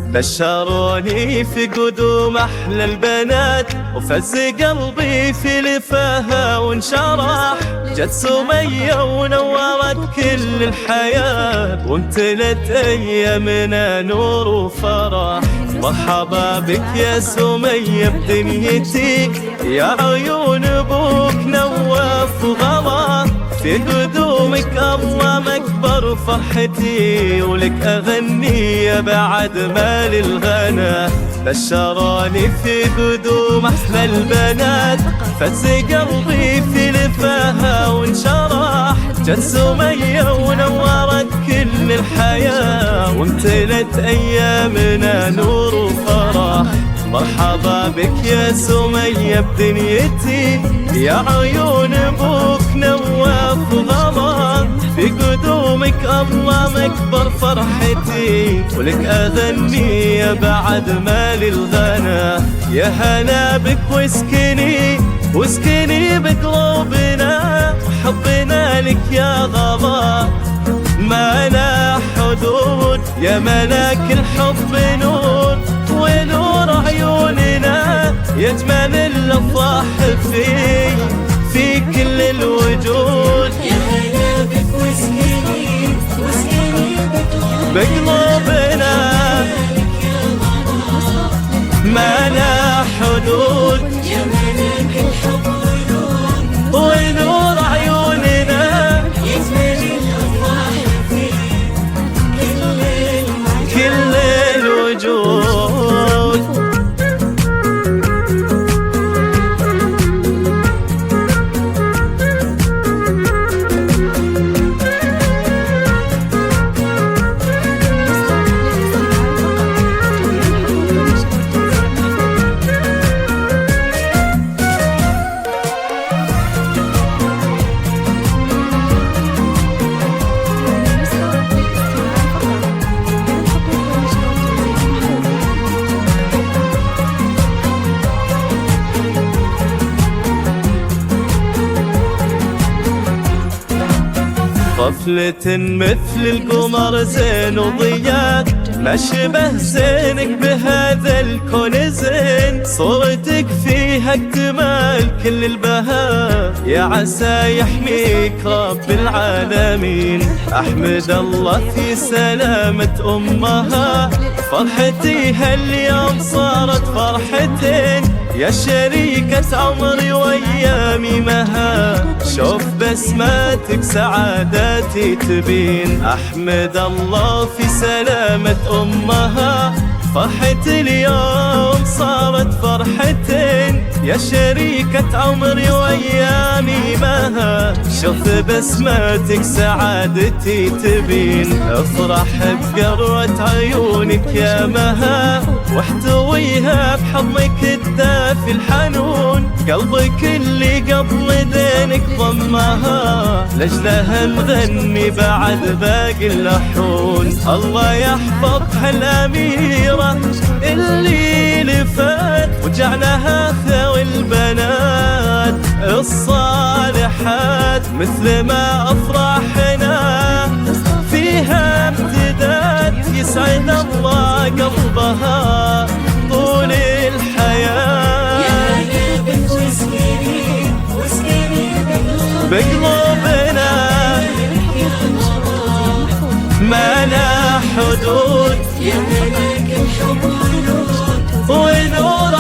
بشروني في قدوم أحلى البنات، وفز قلبي في لفاها وانشرح. جت سمية ونورت كل الحياة، وامتلت أيامنا نور وفرح. مرحبا بك يا سمية بدنيتي، يا عيون أبوك نواف وغلا. في قدومك الله مكبر فرحتي، ولك أغني يا بعد ما للغنى. بشروني في قدوم أحلى البنات، فز قلبي في لفاها وانشرح. جت سمية ونورت كل الحياة، وامتلت أيامنا نور وفرح. مرحبا بك يا سمية بدنيتي، يا عيون أبوك نواف وغلا. في قدومك الله مكبر فرحتي، ولك أغني يا بعد ما للغنى. يا هلا بك واسكني واسكني بقلوبنا، وحبنا لك يا غلا ما لا حدود. يا ملاك الحب نور ونور عيوننا، يجمل الأفراح في كل الوجود. يا هلا بك واسكني واسكني بقلوبنا ما لا حدود. يا ملاك الحب ونور عيوننا، يجمل الأفراح في كل الوجود. طفلة مثل القمر زين وضياء، ما شبه زينك بهذا الكون زين. صورتك فيها اكتمال كل البهاء، يا عسى يحميك رب العالمين. أحمد الله في سلامة أمها، فرحتي هاليوم صارت فرحتين. يا شريكة عمري وأيامي مها، شوف بسماتك سعادتي تبين. أحمد الله في سلامة أمها، فرحتي اليوم صارت فرحتين. يا شريكة عمري وأيامي مها، شوف بسماتك سعادتي تبين. افرح بقرة عيونك يا مها، واحتويها بحضنك الدافي الحنون. قلبك اللي قبل دينك ضمها، لجلها نغني بعد باقي اللحون. الله يحفظها الأميرة اللي لفات، وجعلها ثوي البنات الصالحات. مثل ما أفراحنا فيها امتداد، يسعد الله قلبها طول الحياة. يا هلا بك واسكني واسكني بقلوبنا ما لا حدود. يا ملاك الحب ونور